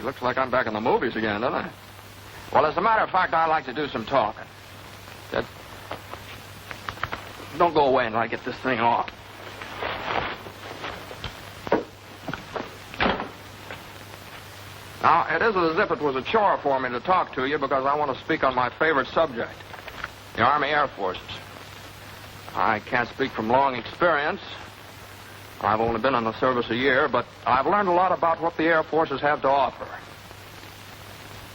looks like I'm back in the movies again, doesn't it? Well, as a matter of fact, I'd like to do some talking. Don't go away until I get this thing off. Now, it isn't as if it was a chore for me to talk to you because I want to speak on my favorite subject, the Army Air Forces. I can't speak from long experience. I've only been in the service a year, but I've learned a lot about what the Air Forces have to offer.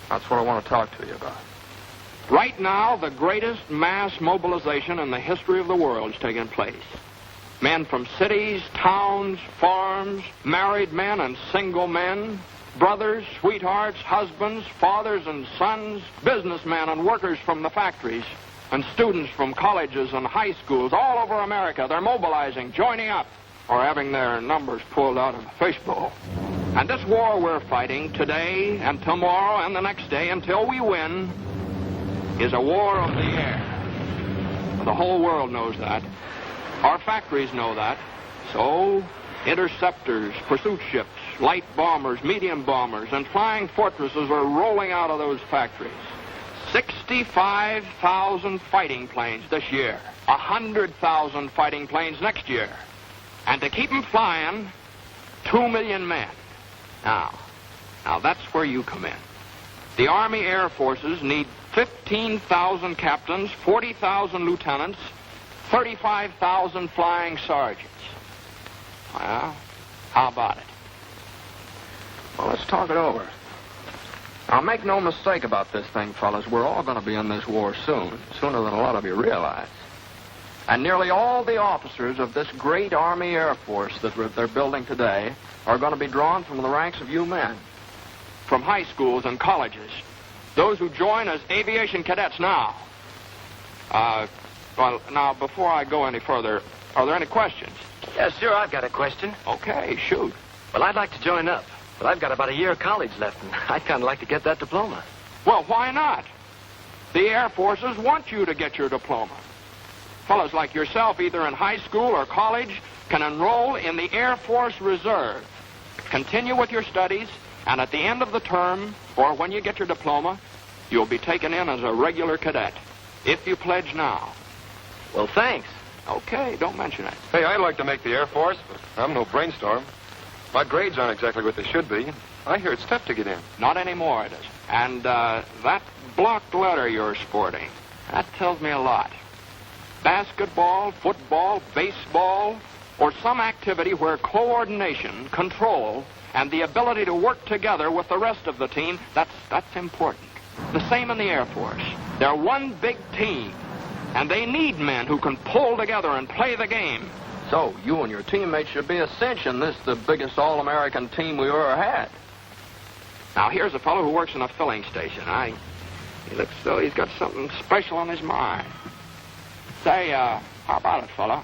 That's what I want to talk to you about. Right now, the greatest mass mobilization in the history of the world is taking place. Men from cities, towns, farms, married men and single men, brothers, sweethearts, husbands, fathers and sons, businessmen and workers from the factories, and students from colleges and high schools all over America. They're mobilizing, joining up, or having their numbers pulled out of the fishbowl. And this war we're fighting today and tomorrow and the next day until we win is a war of the air. The whole world knows that. Our factories know that. So, interceptors, pursuit ships, light bombers, medium bombers, and flying fortresses are rolling out of those factories. 65,000 fighting planes this year. 100,000 fighting planes next year. And to keep them flying, 2 million men. Now that's where you come in. The Army Air Forces need 15,000 captains, 40,000 lieutenants, 35,000 flying sergeants. Well, how about it? Well, let's talk it over. Now, make no mistake about this thing, fellas. We're all going to be in this war soon, sooner than a lot of you realize. And nearly all the officers of this great Army Air Force that they're building today are going to be drawn from the ranks of you men, from high schools and colleges, those who join as aviation cadets now. Well, now, before I go any further, are there any questions? Yes, sure, I've got a question. Okay, shoot. Well, I'd like to join up, but I've got about a year of college left, and I'd kind of like to get that diploma. Well, why not? The Air Forces want you to get your diploma. Fellows like yourself, either in high school or college, can enroll in the Air Force Reserve. Continue with your studies, and at the end of the term, or when you get your diploma, you'll be taken in as a regular cadet, if you pledge now. Well, thanks. Okay, don't mention it. Hey, I'd like to make the Air Force, but I'm no brainstorm. My grades aren't exactly what they should be. I hear it's tough to get in. Not anymore, it isn't. And that blocked letter you're sporting, that tells me a lot. Basketball, football, baseball, or some activity where coordination, control, and the ability to work together with the rest of the team, that's important. The same in the Air Force. They're one big team, and they need men who can pull together and play the game. So you and your teammates should be a cinch in this, the biggest all-American team we ever had. Now, here's a fellow who works in a filling station. He looks as though he's got something special on his mind. Say, how about it, fella?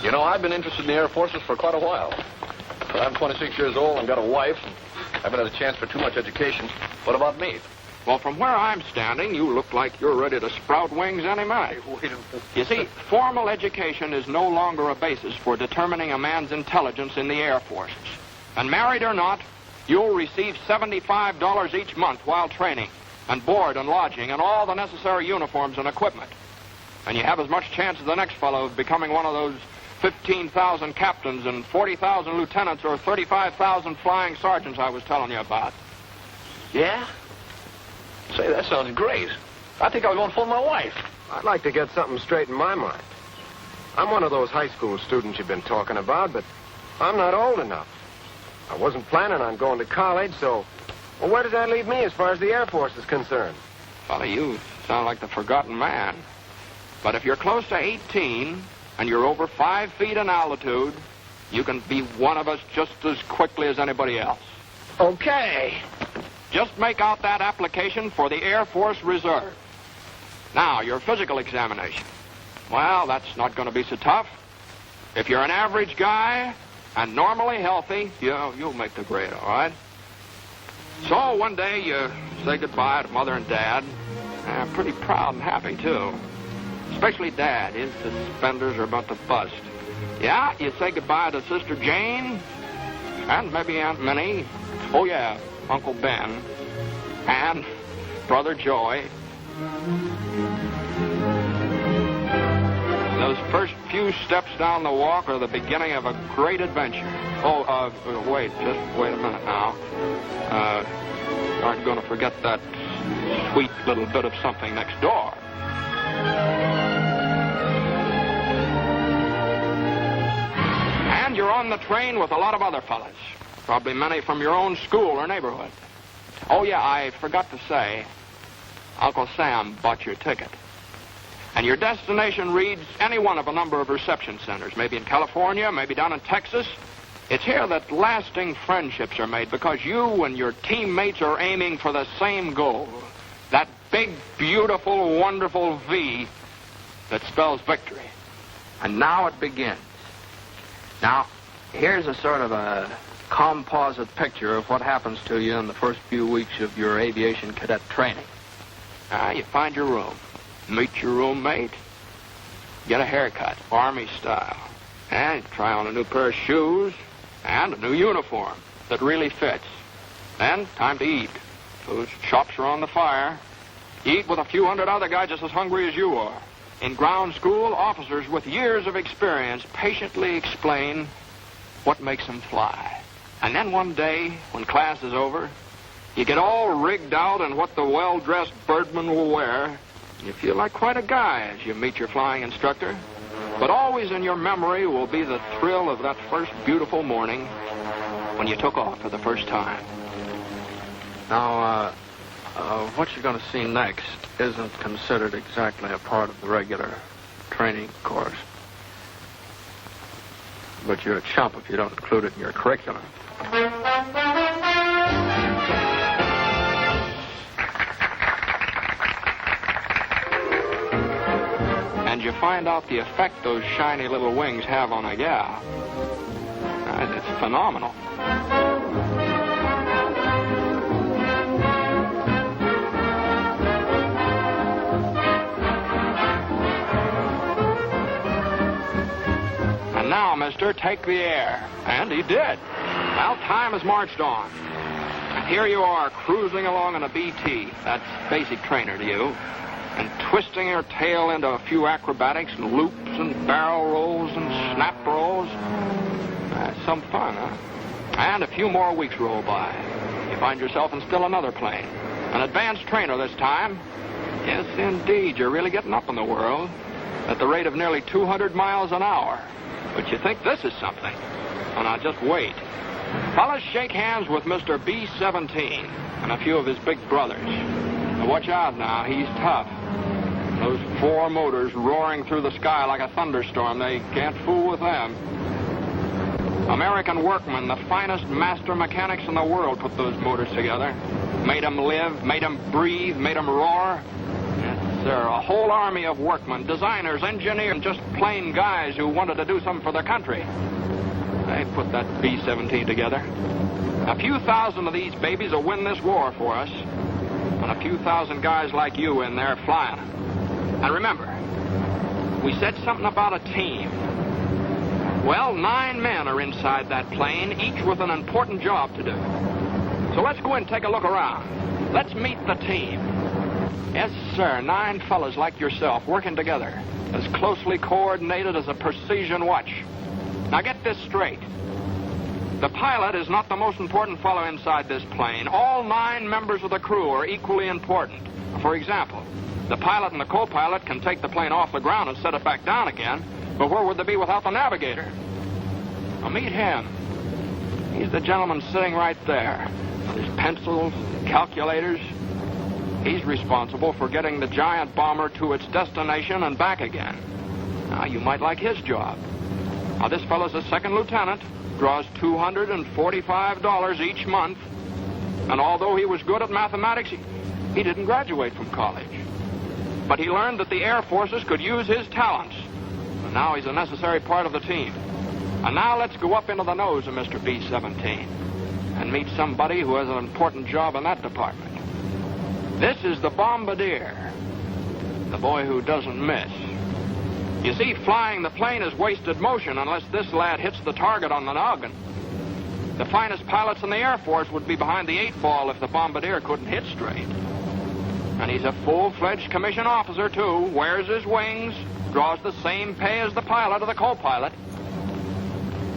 You know, I've been interested in the Air Forces for quite a while. I'm 26 years old and got a wife. Haven't had a chance for too much education. What about me? Well, from where I'm standing, you look like you're ready to sprout wings any minute. Wait a minute. You see, formal education is no longer a basis for determining a man's intelligence in the Air Forces. And married or not, you'll receive $75 each month while training, and board and lodging, and all the necessary uniforms and equipment. And you have as much chance as the next fellow of becoming one of those 15,000 captains and 40,000 lieutenants or 35,000 flying sergeants I was telling you about. Yeah? Say, that sounds great. I think I'll go and phone my wife. I'd like to get something straight in my mind. I'm one of those high school students you've been talking about, but I'm not old enough. I wasn't planning on going to college, so... Well, where does that leave me as far as the Air Force is concerned? Fella, you sound like the forgotten man. But if you're close to 18 and you're over 5 feet in altitude, you can be one of us just as quickly as anybody else. Okay. Just make out that application for the Air Force Reserve. Now, your physical examination. Well, that's not going to be so tough. If you're an average guy and normally healthy, you'll make the grade, all right? So one day you say goodbye to Mother and Dad. Pretty proud and happy, too. Especially Dad. His suspenders are about to bust. Yeah, you say goodbye to Sister Jane and maybe Aunt Minnie. Oh, yeah, Uncle Ben, and Brother Joey. Those first few steps down the walk are the beginning of a great adventure. Wait a minute now. Aren't going to forget that sweet little bit of something next door. And you're on the train with a lot of other fellas. Probably many from your own school or neighborhood. Oh, yeah, I forgot to say, Uncle Sam bought your ticket. And your destination reads any one of a number of reception centers, maybe in California, maybe down in Texas. It's here that lasting friendships are made because you and your teammates are aiming for the same goal. That big, beautiful, wonderful V that spells victory. And now it begins. Now, here's a sort of a composite picture of what happens to you in the first few weeks of your aviation cadet training. You find your room, meet your roommate, get a haircut, Army style, and try on a new pair of shoes and a new uniform that really fits. Then, time to eat. Those chops are on the fire. Eat with a few hundred other guys just as hungry as you are. In ground school, officers with years of experience patiently explain what makes them fly. And then one day, when class is over, you get all rigged out in what the well-dressed birdman will wear. You feel like quite a guy as you meet your flying instructor. But always in your memory will be the thrill of that first beautiful morning when you took off for the first time. Now, what you're going to see next isn't considered exactly a part of the regular training course. But you're a chump if you don't include it in your curriculum. And you find out the effect those shiny little wings have on a gal. It's phenomenal. And now, mister, take the air. And he did. Well, time has marched on. And here you are, cruising along in a BT. That's basic trainer to you. And twisting your tail into a few acrobatics and loops and barrel rolls and snap rolls. That's some fun, huh? And a few more weeks roll by. You find yourself in still another plane. An advanced trainer this time. Yes, indeed, you're really getting up in the world at the rate of nearly 200 miles an hour. But you think this is something. Well, now, just wait. Fellas, shake hands with Mr. B-17 and a few of his big brothers. Now, watch out now. He's tough. Those four motors roaring through the sky like a thunderstorm. They can't fool with them. American workmen, the finest master mechanics in the world, put those motors together. Made them live, made them breathe, made them roar. Yes, sir. A whole army of workmen, designers, engineers, and just plain guys who wanted to do something for their country. They put that B-17 together. A few thousand of these babies will win this war for us. And a few thousand guys like you in there flying. And remember, we said something about a team. Well, 9 men are inside that plane, each with an important job to do. So let's go in and take a look around. Let's meet the team. Yes, sir, 9 fellas like yourself working together, as closely coordinated as a precision watch. Now get this straight. The pilot is not the most important fellow inside this plane. All 9 members of the crew are equally important. For example, the pilot and the co-pilot can take the plane off the ground and set it back down again, but where would they be without the navigator? Now meet him. He's the gentleman sitting right there with his pencils, calculators. He's responsible for getting the giant bomber to its destination and back again. Now, you might like his job. Now, this fellow's a second lieutenant, draws $245 each month, and although he was good at mathematics, he didn't graduate from college. But he learned that the Air Forces could use his talents, and now he's a necessary part of the team. And now let's go up into the nose of Mr. B-17 and meet somebody who has an important job in that department. This is the bombardier, the boy who doesn't miss. You see, flying the plane is wasted motion unless this lad hits the target on the noggin. The finest pilots in the Air Force would be behind the 8-ball if the bombardier couldn't hit straight. And he's a full-fledged commissioned officer, too. Wears his wings, draws the same pay as the pilot or the co-pilot.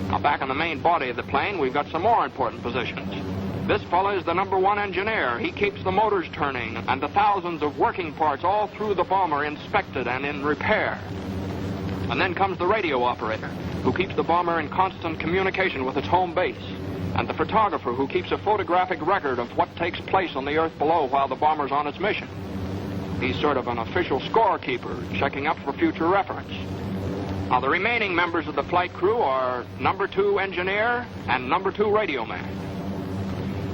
Now, back in the main body of the plane, we've got some more important positions. This fellow is the #1 engineer. He keeps the motors turning and the thousands of working parts all through the bomber inspected and in repair. And then comes the radio operator, who keeps the bomber in constant communication with its home base, and the photographer, who keeps a photographic record of what takes place on the earth below while the bomber's on its mission. He's sort of an official scorekeeper, checking up for future reference. Now, the remaining members of the flight crew are #2 engineer and #2 radio man.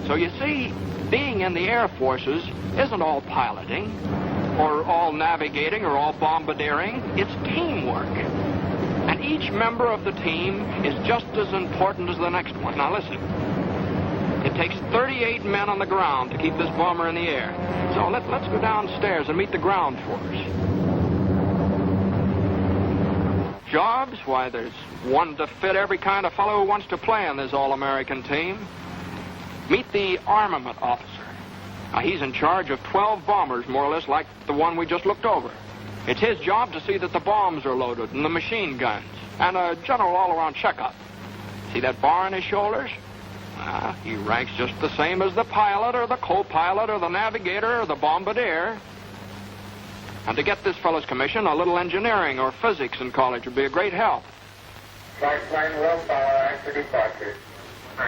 So you see, being in the Air Forces isn't all piloting, or all navigating, or all bombardiering. It's teamwork. And each member of the team is just as important as the next one. Now listen, it takes 38 men on the ground to keep this bomber in the air. So let's go downstairs and meet the ground force. Jobs? Why, there's one to fit every kind of fellow who wants to play on this all-American team. Meet the armament officer. Now, he's in charge of 12 bombers, more or less like the one we just looked over. It's his job to see that the bombs are loaded and the machine guns, and a general all-around checkup. See that bar on his shoulders? He ranks just the same as the pilot or the co-pilot or the navigator or the bombardier. And to get this fellow's commission, a little engineering or physics in college would be a great help. Flight plane willpower after departure.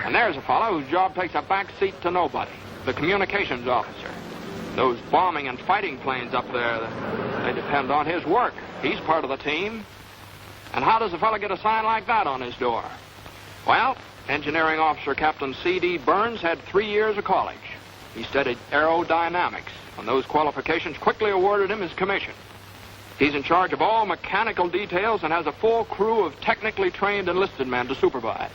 And there's a fellow whose job takes a back seat to nobody, the communications officer. Those bombing and fighting planes up there, they depend on his work. He's part of the team. And how does a fellow get a sign like that on his door? Well, engineering officer Captain C.D. Burns had 3 years of college. He studied aerodynamics, and those qualifications quickly awarded him his commission. He's in charge of all mechanical details and has a full crew of technically trained enlisted men to supervise.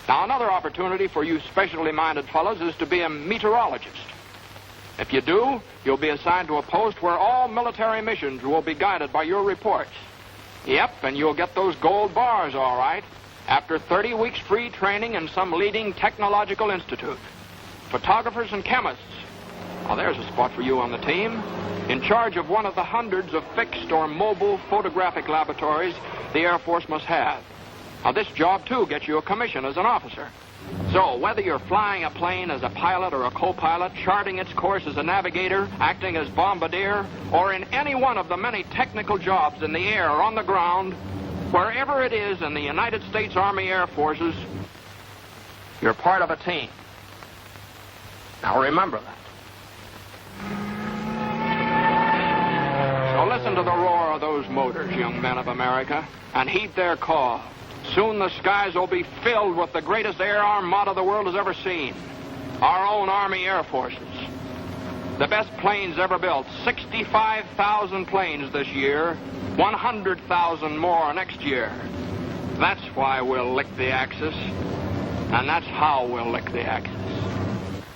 Now, another opportunity for you specially minded fellows is to be a meteorologist. If you do, you'll be assigned to a post where all military missions will be guided by your reports. Yep, and you'll get those gold bars, all right, after 30 weeks free training in some leading technological institute. Photographers and chemists. Well, there's a spot for you on the team. In charge of one of the hundreds of fixed or mobile photographic laboratories the Air Force must have. Now, this job, too, gets you a commission as an officer. So, whether you're flying a plane as a pilot or a co-pilot, charting its course as a navigator, acting as bombardier, or in any one of the many technical jobs in the air or on the ground, wherever it is in the United States Army Air Forces, you're part of a team. Now, remember that. So listen to the roar of those motors, young men of America, and heed their call. Soon the skies will be filled with the greatest air armada the world has ever seen. Our own Army Air Forces. The best planes ever built. 65,000 planes this year. 100,000 more next year. That's why we'll lick the Axis. And that's how we'll lick the Axis.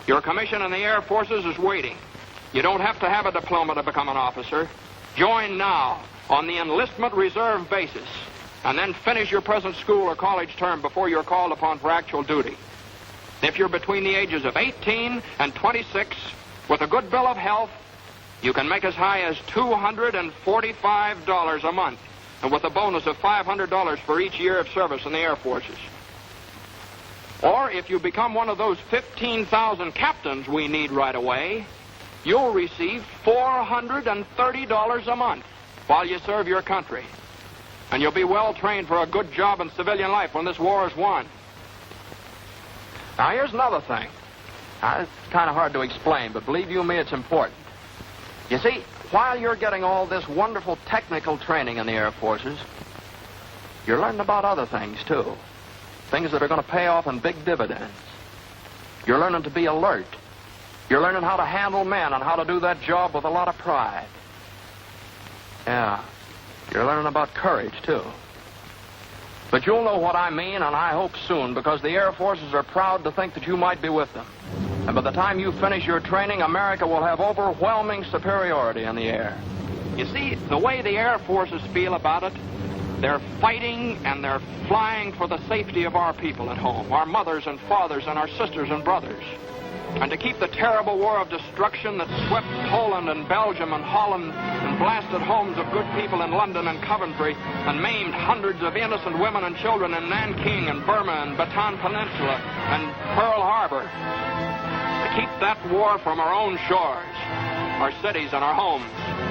Your commission in the Air Forces is waiting. You don't have to have a diploma to become an officer. Join now on the enlistment reserve basis. And then finish your present school or college term before you're called upon for actual duty. If you're between the ages of 18 and 26, with a good bill of health, you can make as high as $245 a month, and with a bonus of $500 for each year of service in the Air Forces. Or if you become one of those 15,000 captains we need right away, you'll receive $430 a month while you serve your country. And you'll be well trained for a good job in civilian life when this war is won. Now, here's another thing. It's kind of hard to explain, but believe you me, it's important. You see, while you're getting all this wonderful technical training in the Air Forces, you're learning about other things, too. Things that are going to pay off in big dividends. You're learning to be alert. You're learning how to handle men and how to do that job with a lot of pride. Yeah. You're learning about courage, too. But you'll know what I mean, and I hope soon, because the Air Forces are proud to think that you might be with them. And by the time you finish your training, America will have overwhelming superiority in the air. You see, the way the Air Forces feel about it, They're fighting and they're flying for the safety of our people at home, our mothers and fathers and our sisters and brothers. And to keep the terrible war of destruction that swept Poland and Belgium and Holland and blasted homes of good people in London and Coventry and maimed hundreds of innocent women and children in Nanking and Burma and Bataan Peninsula and Pearl Harbor. To keep that war from our own shores, our cities and our homes.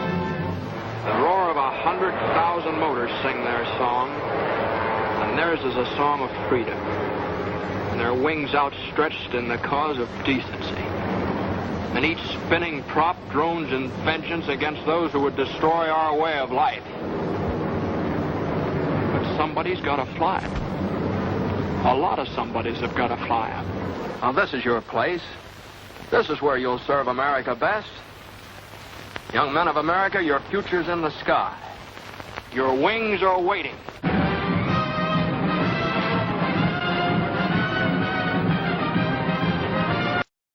The roar of 100,000 motors sing their song, and theirs is a song of freedom. And their wings outstretched in the cause of decency. And each spinning prop drones in vengeance against those who would destroy our way of life. But somebody's got to fly it. A lot of somebodies have got to fly it. Now, this is your place. This is where you'll serve America best. Young men of America, your future's in the sky. Your wings are waiting.